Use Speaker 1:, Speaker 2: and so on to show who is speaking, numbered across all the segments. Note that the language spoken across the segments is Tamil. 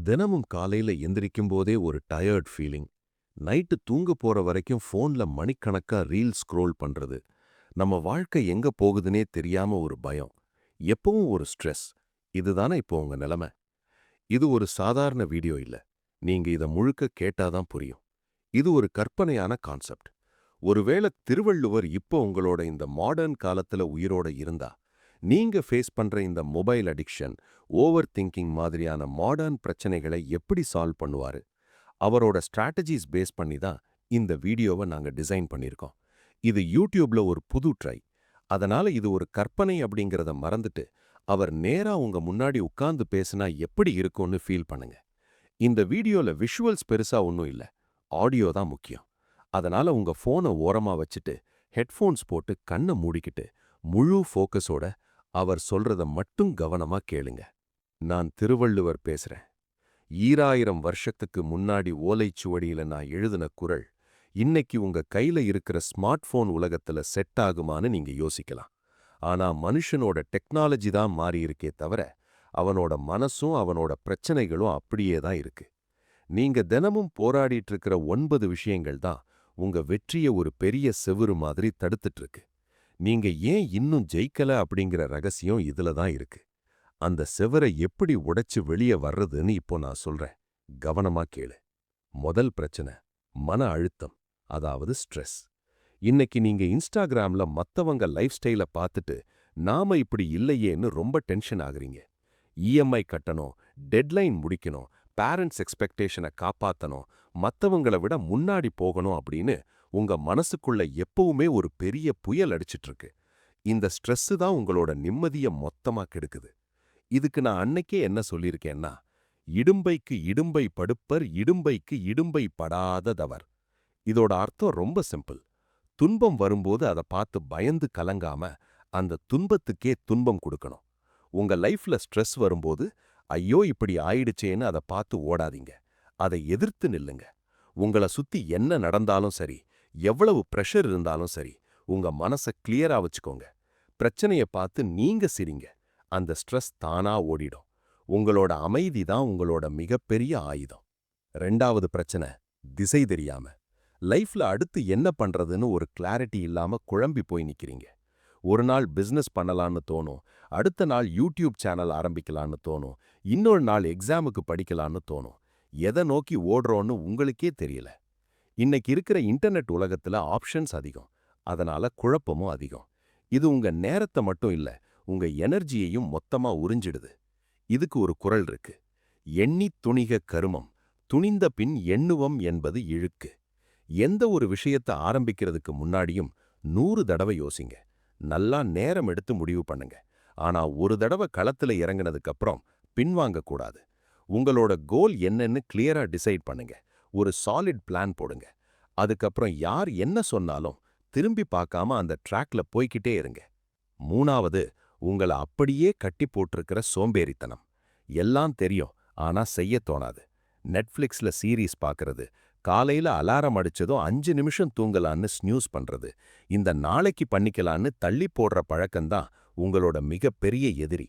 Speaker 1: தினமும் காலையில எந்திரிக்கும் போதே ஒரு டயர்ட் ஃபீலிங். நைட்டு தூங்க போற வரைக்கும் ஃபோன்ல மணிக்கணக்கா ரீல் ஸ்க்ரோல் பண்றது. நம்ம வாழ்க்கை எங்க போகுதுன்னே தெரியாம ஒரு பயம். எப்பவும் ஒரு ஸ்ட்ரெஸ். இதுதானே இப்போ உங்க நிலைமை. இது ஒரு சாதாரண வீடியோ இல்ல. நீங்க இத முழுக்க கேட்டாதான் புரியும். இது ஒரு கற்பனையான கான்செப்ட். ஒருவேளை திருவள்ளுவர் இப்போ உங்களோட இந்த மாடர்ன் காலத்துல உயிரோட இருந்தா, நீங்க ஃபேஸ் பண்ற இந்த மொபைல் அடிக்ஷன், ஓவர் திங்கிங் மாதிரியான மாடர்ன் பிரச்சனைகளை எப்படி சால்வ் பண்ணுவாரு? அவரோட ஸ்ட்ராட்டஜிஸ் பேஸ் பண்ணி தான் இந்த வீடியோவை நாங்க டிசைன் பண்ணியிருக்கோம். இது யூடியூப்ல ஒரு புது ட்ரை. அதனால இது ஒரு கற்பனை அப்படிங்கிறத மறந்துட்டு, அவர் நேரா உங்க முன்னாடி உட்கார்ந்து பேசினா எப்படி இருக்கும்னு ஃபீல் பண்ணுங்க. இந்த வீடியோல விஷுவல்ஸ் பெருசா ஒன்றும் இல்ல. ஆடியோ தான் முக்கியம். அதனால உங்க ஃபோனை ஓரமா வச்சுட்டு, ஹெட்ஃபோன்ஸ் போட்டு கண்ணை மூடிக்கிட்டு, முழு ஃபோக்கஸோட அவர் சொல்றத மட்டும் கவனமா கேளுங்க. நான் திருவள்ளுவர் பேசுறேன். ஈராயிரம் வருஷத்துக்கு முன்னாடி ஓலைச்சுவடியில நான் எழுதின குறள், இன்னைக்கு உங்க கையில இருக்கிற ஸ்மார்ட் போன் உலகத்துல செட் ஆகுமான்னு நீங்க யோசிக்கலாம். ஆனா மனுஷனோட டெக்னாலஜி தான் மாறி இருக்கே தவிர, அவனோட மனசும் அவனோட பிரச்சனைகளும் அப்படியே தான் இருக்கு. நீங்க தினமும் போராடிட்டு இருக்கிற 9 விஷயங்கள் தான் உங்க வெற்றிய ஒரு பெரிய செவுரு மாதிரி தடுத்துட்டு இருக்கு. நீங்க ஏன் இன்னும் ஜெயிக்கல அப்படிங்கிற ரகசியம் இதுல தான் இருக்கு. அந்த செவரை எப்படி உடைச்சு வெளியே வர்றதுன்னு இப்போ நான் சொல்றேன். கவனமா கேளு. முதல் பிரச்சனை மன அழுத்தம், அதாவது ஸ்ட்ரெஸ். இன்னைக்கு நீங்க இன்ஸ்டாகிராம்ல மத்தவங்க லைஃப் ஸ்டைல பார்த்துட்டு நாம இப்படி இல்லையேன்னு ரொம்ப டென்ஷன் ஆகுறீங்க. இஎம்ஐ கட்டணும், டெட்லைன் முடிக்கணும், பேரண்ட்ஸ் எக்ஸ்பெக்டேஷனை காப்பாத்தணும், மத்தவங்கள விட முன்னாடி போகணும் அப்படின்னு உங்க மனசுக்குள்ள எப்பவுமே ஒரு பெரிய புயல் அடிச்சிட்டு இருக்கு. இந்த ஸ்ட்ரெஸ் தான் உங்களோட நிம்மதிய மொத்தமா கெடுக்குது. இதுக்கு நான் அன்னைக்கே என்ன சொல்லியிருக்கேன்னா, இடும்பைக்கு இடும்பை படுப்பர், இடும்பைக்கு இடும்பை படாததவர். இதோட அர்த்தம் ரொம்ப சிம்பிள். துன்பம் வரும்போது அதை பார்த்து பயந்து கலங்காம, அந்த துன்பத்துக்கே துன்பம் கொடுக்கணும். உங்க லைஃப்ல ஸ்ட்ரெஸ் வரும்போது, ஐயோ இப்படி ஆயிடுச்சேன்னு அதை பார்த்து ஓடாதீங்க. அதை எதிர்த்து நில்லுங்க. உங்கள சுத்தி என்ன நடந்தாலும் சரி, எவ்வளவு பிரஷர் இருந்தாலும் சரி, உங்க மனச கிளியரா வச்சுக்கோங்க. பிரச்சனைய பார்த்து நீங்க சிரிங்க. அந்த ஸ்ட்ரெஸ் தானா ஓடிடும். உங்களோட அமைதி தான் உங்களோட மிகப்பெரிய ஆயுதம். 2வது பிரச்சனை, திசை தெரியாம. லைஃப்ல அடுத்து என்ன பண்றதுன்னு ஒரு கிளாரிட்டி இல்லாம குழம்பி போய் நிக்கிறீங்க. ஒரு நாள் பிசினஸ் பண்ணலான்னு தோணும், அடுத்த நாள் யூடியூப் சேனல் ஆரம்பிக்கலான்னு தோணும், இன்னொரு நாள் எக்ஸாமுக்கு படிக்கலான்னு தோணும். எதை நோக்கி ஓடுறோன்னு உங்களுக்கே தெரியல. இன்னைக்கு இருக்கிற இன்டர்நெட் உலகத்துல ஆப்ஷன்ஸ் அதிகம். அதனால குழப்பமும் அதிகம். இது உங்க நேரத்தை மட்டும் இல்ல, உங்க எனர்ஜியையும் மொத்தமா உறிஞ்சிடுது. இதுக்கு ஒரு குறள் இருக்கு. எண்ணித் துணிக கருமம், துணிந்த பின் எண்ணுவம் என்பது இழுக்கு. எந்த ஒரு விஷயத்தை ஆரம்பிக்கிறதுக்கு முன்னாடியும் 100 தடவை யோசிங்க. நல்லா நேரம் எடுத்து முடிவு பண்ணுங்க. ஆனா ஒரு தடவை களத்துல இறங்கினதுக்கு அப்புறம் பின்வாங்க கூடாது. உங்களோட கோல் என்னன்னு கிளியரா டிசைட் பண்ணுங்க. ஒரு சாலிட் பிளான் போடுங்க. அதுக்கப்புறம் யார் என்ன சொன்னாலும் திரும்பி பார்க்காம அந்த ட்ராக்ல போய்கிட்டே இருங்க. 3வது, உங்கள அப்படியே கட்டி போட்டிருக்கிற சோம்பேறித்தனம். எல்லாம் தெரியும், ஆனா செய்ய தோணாது. நெட்ஃப்ளிக்ஸ்ல சீரீஸ் பார்க்கறது, காலையில அலாரம் அடிச்சதும் 5 நிமிஷம் தூங்கலான்னு ஸ்னூஸ் பண்றது, இந்த நாளைக்கு பண்ணிக்கலான்னு தள்ளி போடுற பழக்கம்தான் உங்களோட மிகப்பெரிய எதிரி.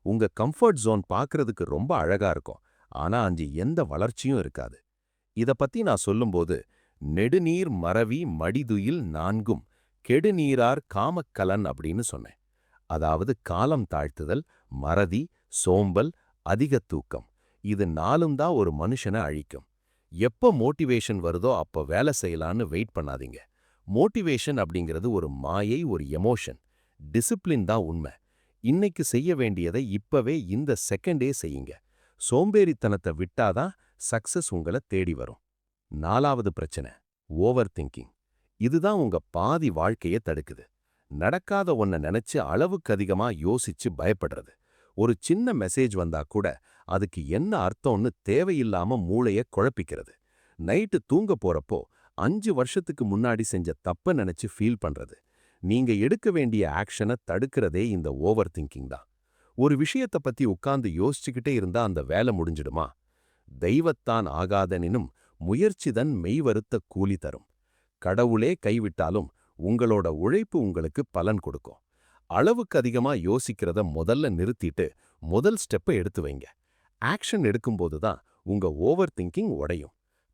Speaker 1: உங்க கம்ஃபர்ட் ஜோன் பார்க்கறதுக்கு ரொம்ப அழகா இருக்கும், ஆனா அஞ்சு எந்த வளர்ச்சியும் இருக்காது. இத பத்தி நான் சொல்லும்போது, நெடுநீர் மறவி மடிதுயில் நான்கும் கெடுநீரார் காமக்கலன் அப்படின்னு சொன்னேன். அதாவது காலம் தாழ்த்துதல், மறதி, சோம்பல், அதிக தூக்கம். இது 4ம் தான் ஒரு மனுஷனை அழிக்கும். எப்ப மோட்டிவேஷன் வருதோ அப்ப வேலை செய்யலான்னு வெயிட் பண்ணாதீங்க. மோட்டிவேஷன் அப்படிங்கிறது ஒரு மாயை, ஒரு எமோஷன். டிசிப்ளின் தான் உண்மை. இன்னைக்கு செய்ய வேண்டியதை இப்பவே இந்த செகண்டே செய்யுங்க. சோம்பேறித்தனத்தை விட்டாதான் சக்சஸ் உங்களை தேடி வரும். 4வது பிரச்சனை, ஓவர் திங்கிங். இதுதான் உங்க பாதி வாழ்க்கையை தடுக்குது. நடக்காத ஒன்ன நினைச்சு அளவுக்கு அதிகமா யோசிச்சு பயப்படுறது. ஒரு சின்ன மெசேஜ் வந்தா கூட அதுக்கு என்ன அர்த்தம்னு தேவையில்லாம மூளைய குழப்பிக்கிறது. நைட்டு தூங்க போறப்போ 5 வருஷத்துக்கு முன்னாடி செஞ்ச தப்ப நினைச்சு ஃபீல் பண்றது. நீங்க எடுக்க வேண்டிய ஆக்ஷனை தடுக்கிறதே இந்த ஓவர் திங்கிங் தான். ஒரு விஷயத்தை பத்தி உட்கார்ந்து யோசிச்சுக்கிட்டே இருந்தா அந்த வேலை முடிஞ்சிடுமா? தெய்வத்தான் ஆகாதனினும் முயற்சிதன் மெய்வருத்த கூலி தரும். கடவுளே கைவிட்டாலும் உங்களோட உழைப்பு உங்களுக்கு பலன் கொடுக்கும். அளவுக்கு அதிகமா யோசிக்கிறத முதல்ல நிறுத்திட்டு முதல் ஸ்டெப்பை எடுத்து வைங்க. ஆக்ஷன் எடுக்கும்போது தான் உங்க ஓவர் திங்கிங் உடையும்.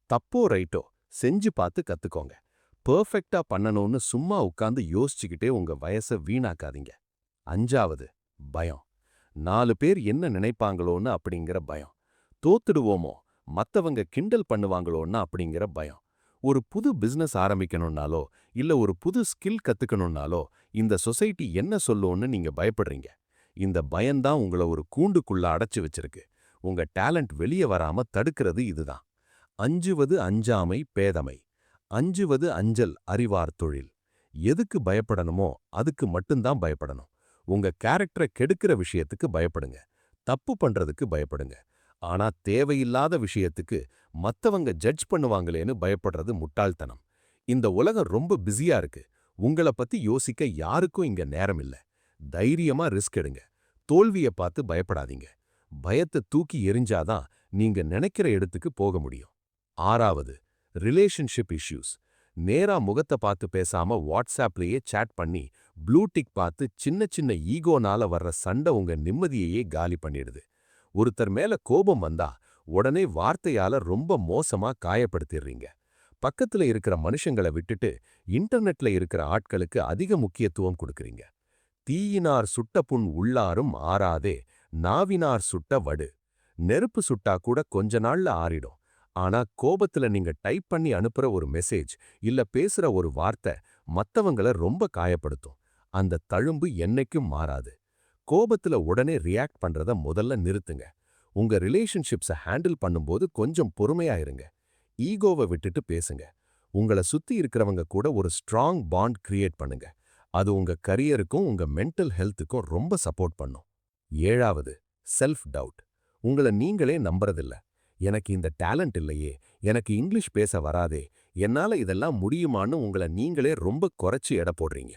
Speaker 1: தப்போ ரைட்டோ செஞ்சு பார்த்து கத்துக்கோங்க. பெர்ஃபெக்ட்டா பண்ணணும்னு சும்மா உட்கார்ந்து யோசிச்சுக்கிட்டே உங்க வயச வீணாக்காதீங்க. 5வது பயம். 4 பேர் என்ன நினைப்பாங்களோன்னு அப்படிங்கிற பயம். தோத்துடுவோமோ, மத்தவங்க கிண்டல் பண்ணுவாங்களோன்னா அப்படிங்கிற பயம். ஒரு புது பிசினஸ் ஆரம்பிக்கணும்னாலோ இல்ல ஒரு புது ஸ்கில் கத்துக்கணும்னாலோ இந்த சொசைட்டி என்ன சொல்லும்னு நீங்க பயப்படுறீங்க. இந்த பயம்தான் உங்கள ஒரு கூண்டுக்குள்ள அடைச்சு வச்சிருக்கு. உங்க டேலண்ட் வெளிய வராம தடுக்கிறது இதுதான். அஞ்சுவது அஞ்சாமை பேதமை. அஞ்சுவது அஞ்சல் அறிவார் தொழில். எதுக்கு பயப்படணுமோ அதுக்கு மட்டும்தான் பயப்படணும். உங்க கேரக்டரை கெடுக்கிற விஷயத்துக்கு பயப்படுங்க. தப்பு பண்றதுக்கு பயப்படுங்க. ஆனா தேவையில்லாத விஷயத்துக்கு மத்தவங்க ஜட்ஜ் பண்ணுவாங்களேன்னு பயப்படுறது முட்டாள்தனம். இந்த உலகம் ரொம்ப பிஸியா இருக்கு. உங்கள பத்தி யோசிக்க யாருக்கும் இங்க நேரம் இல்ல. தைரியமா ரிஸ்க் எடுங்க. தோல்விய பார்த்து பயப்படாதீங்க. பயத்தை தூக்கி எறிஞ்சாதான் நீங்க நினைக்கிற இடத்துக்கு போக முடியும். 6வது ரிலேஷன்ஷிப் இஷ்யூஸ். நேரா முகத்தை பார்த்து பேசாம வாட்ஸ்ஆப்லயே சேட் பண்ணி ப்ளூ டிக் பார்த்து சின்ன சின்ன ஈகோனால வர்ற சண்டை உங்க நிம்மதியையே காலி பண்ணிடுது. ஒருத்தர் மேல கோபம் வந்தா உடனே வார்த்தையால ரொம்ப மோசமா காயப்படுத்திடுறீங்க. பக்கத்துல இருக்கிற மனுஷங்களை விட்டுட்டு இன்டர்நெட்ல இருக்கிற ஆட்களுக்கு அதிக முக்கியத்துவம் கொடுக்கறீங்க. தீயினார் சுட்ட புண் உள்ளாரும் ஆறாதே, நாவினார் சுட்ட வடு. நெருப்பு சுட்டா கூட கொஞ்ச நாள்ல ஆறிடும். ஆனா கோபத்துல நீங்க டைப் பண்ணி அனுப்புற ஒரு மெசேஜ் இல்ல பேசுற ஒரு வார்த்தை மத்தவங்கள ரொம்ப காயப்படுத்தும். அந்த தழும்பு என்னைக்கும் மாறாது. கோபத்துல உடனே ரியாக்ட் பண்றத முதல்ல நிறுத்துங்க. உங்க ரிலேஷன்ஷிப்ஸை ஹேண்டில் பண்ணும்போது கொஞ்சம் பொறுமையா இருங்க. ஈகோவை விட்டுட்டு பேசுங்க. உங்களை சுத்தி இருக்கிறவங்க கூட ஒரு ஸ்ட்ராங் பாண்ட் கிரியேட் பண்ணுங்க. அது உங்க கரியருக்கும் உங்க மென்டல் ஹெல்த்துக்கும் ரொம்ப சப்போர்ட் பண்ணும். 7வது செல்ஃப் டவுட். உங்களை நீங்களே நம்புறதில்ல. எனக்கு இந்த டேலண்ட் இல்லையே, எனக்கு இங்கிலீஷ் பேச வராதே, என்னால இதெல்லாம் முடியுமான்னு உங்களை நீங்களே ரொம்ப குறைச்சு எடை போடுறீங்க.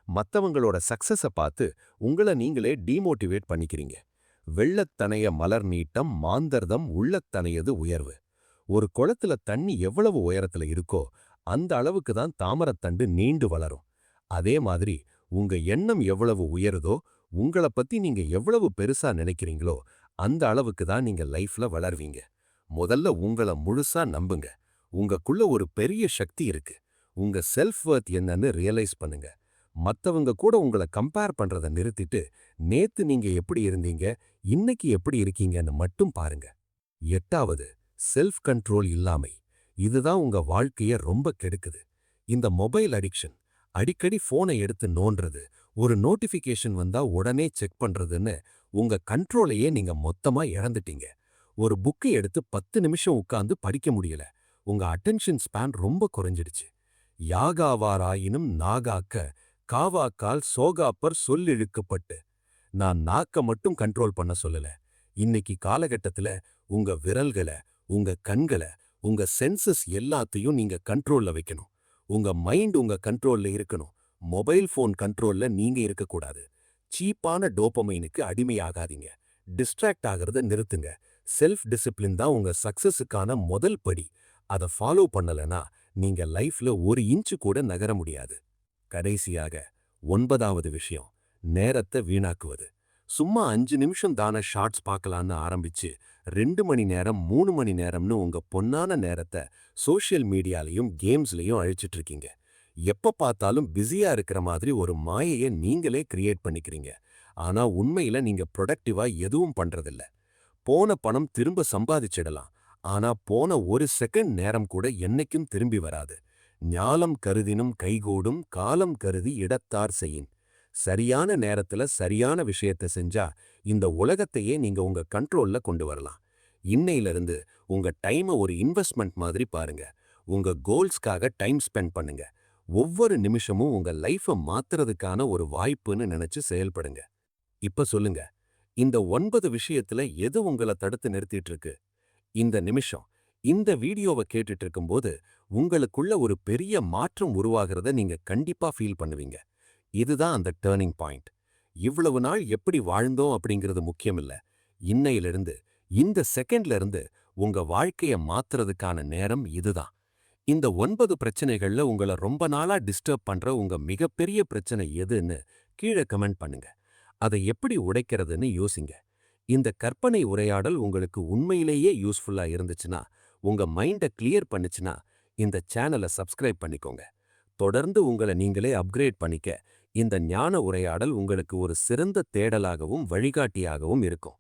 Speaker 1: மத்தவங்களோட சக்சஸ பார்த்து உங்களை நீங்களே டீமோட்டிவேட் பண்ணிக்கிறீங்க. வெள்ளத்தனைய மலர் நீட்டம் மாந்தர்தம் உள்ளத்தனையது உயர்வு. ஒரு குளத்துல தண்ணி எவ்வளவு உயரத்துல இருக்கோ அந்த அளவுக்கு தான் தாமரத்தண்டு நீண்டு வளரும். அதே மாதிரி உங்க எண்ணம் எவ்வளவு உயருதோ உங்கள பத்தி நீங்க எவ்வளவு பெருசா நினைக்கிறீங்களோ அந்த அளவுக்கு தான் நீங்க லைஃப்ல வளர்வீங்க. முதல்ல உங்கள முழுசா நம்புங்க. உங்களுக்குள்ள ஒரு பெரிய சக்தி இருக்கு. உங்க செல்ஃப் வர்த் என்னன்னு ரியலைஸ் பண்ணுங்க. மத்தவங்க கூட உங்களை கம்பேர் பண்றத நிறுத்திட்டு நேத்து நீங்க எப்படி இருந்தீங்க, இன்னைக்கு எப்படி இருக்கீங்கன்னு மட்டும் பாருங்க. 8வது செல்ஃப் கண்ட்ரோல் இல்லாமை. இதுதான் உங்க வாழ்க்கைய ரொம்ப கெடுக்குது. இந்த மொபைல் அடிக்ஷன், அடிக்கடி போனை எடுத்து நோண்டுறது, ஒரு நோட்டிஃபிகேஷன் வந்தா உடனே செக் பண்றதுன்னு உங்க கண்ட்ரோலையே நீங்க மொத்தமா இழந்துட்டீங்க. ஒரு புக்கை எடுத்து 10 நிமிஷம் உட்கார்ந்து படிக்க முடியல. உங்க அட்டென்ஷன் ஸ்பேன் ரொம்ப குறைஞ்சிடுச்சு. யாகாவாராயினும் நாகாக்க காவாக்கால் சோகாப்பர் சொல்லிழுக்கப்பட்டு. நான் நாக்க மட்டும் கண்ட்ரோல் பண்ண சொல்லல. இன்னைக்கு காலகட்டத்துல உங்க விரல்கள, உங்க கண்கள, உங்க சென்சஸ் எல்லாத்தையும் நீங்க கண்ட்ரோல்ல வைக்கணும். உங்க மைண்ட் உங்க கண்ட்ரோல்ல இருக்கணும். மொபைல் போன் கண்ட்ரோல்ல நீங்க இருக்கக்கூடாது. சீப்பான டோபமைனுக்கு அடிமையாகாதீங்க. டிஸ்ட்ராக்ட் ஆகிறத நிறுத்துங்க. செல்ஃப் டிசிப்ளின் தான் உங்க சக்சஸுக்கான முதல் படி. அதை ஃபாலோ பண்ணலனா நீங்க லைஃப்ல ஒரு இன்ச்சு கூட நகர முடியாது. கடைசியாக 9வது விஷயம், நேரத்தை வீணாக்குவது. சும்மா 5 நிமிஷம் தான ஷார்ட்ஸ் பார்க்கலான்னு ஆரம்பிச்சு 2 மணி நேரம் 3 மணி நேரம்னு உங்க பொன்னான நேரத்தை சோஷியல் மீடியாலையும் கேம்ஸ்லையும் அழிச்சிட்டு இருக்கீங்க. எப்ப பார்த்தாலும் பிஸியா இருக்கிற மாதிரி ஒரு மாயையை நீங்களே கிரியேட் பண்ணிக்கிறீங்க. ஆனா உண்மையில நீங்க ப்ரொடக்டிவா எதுவும் பண்றதில்ல. போன பணம் திரும்ப சம்பாதிச்சிடலாம். ஆனா போன ஒரு செகண்ட் நேரம் கூட என்னைக்கும் திரும்பி வராது. ஞாலம் கருதினும் கைகூடும் காலம் கருதி இடத்தார் செய்யின். சரியான நேரத்துல சரியான விஷயத்த செஞ்சா இந்த உலகத்தையே நீங்க உங்க கண்ட்ரோல்ல கொண்டு வரலாம். இன்னையிலிருந்து உங்க டைமை ஒரு இன்வெஸ்ட்மெண்ட் மாதிரி பாருங்க. உங்க கோல்ஸ்க்காக டைம் ஸ்பெண்ட் பண்ணுங்க. ஒவ்வொரு நிமிஷமும் உங்க லைஃபை மாத்துறதுக்கான ஒரு வாய்ப்புன்னு நினைச்சு செயல்படுங்க. இப்ப சொல்லுங்க, இந்த 9 விஷயத்துல எது உங்களை தடுத்து நிறுத்திட்டு இருக்கு? இந்த நிமிஷம் இந்த வீடியோவை கேட்டுட்டு இருக்கும்போது உங்களுக்குள்ள ஒரு பெரிய மாற்றம் உருவாகிறத நீங்க கண்டிப்பா ஃபீல் பண்ணுவீங்க. இதுதான் அந்த டேர்னிங் பாயிண்ட். இவ்வளவு நாள் எப்படி வாழ்ந்தோம் அப்படிங்கிறது முக்கியமில்ல. இன்னையிலிருந்து இந்த செகண்ட்ல இருந்து உங்க வாழ்க்கைய மாத்துறதுக்கான நேரம் இதுதான். இந்த 9 பிரச்சனைகள்ல உங்களை ரொம்ப நாளா டிஸ்டர்ப் பண்ற உங்க மிகப்பெரிய பிரச்சனை எதுன்னு கீழே கமெண்ட் பண்ணுங்க. அதை எப்படி உடைக்கிறதுன்னு யோசிங்க.
Speaker 2: இந்த கற்பனை உரையாடல் உங்களுக்கு உண்மையிலேயே யூஸ்ஃபுல்லா இருந்துச்சுன்னா, உங்க மைண்ட கிளியர் பண்ணுச்சுன்னா, இந்த சேனலை சப்ஸ்கிரைப் பண்ணிக்கோங்க. தொடர்ந்து உங்களை நீங்களே அப்கிரேட் பண்ணிக்க, இந்த ஞான உரையாடல் உங்களுக்கு ஒரு சிறந்த தேடலாகவும் வழிகாட்டியாகவும் இருக்கும்.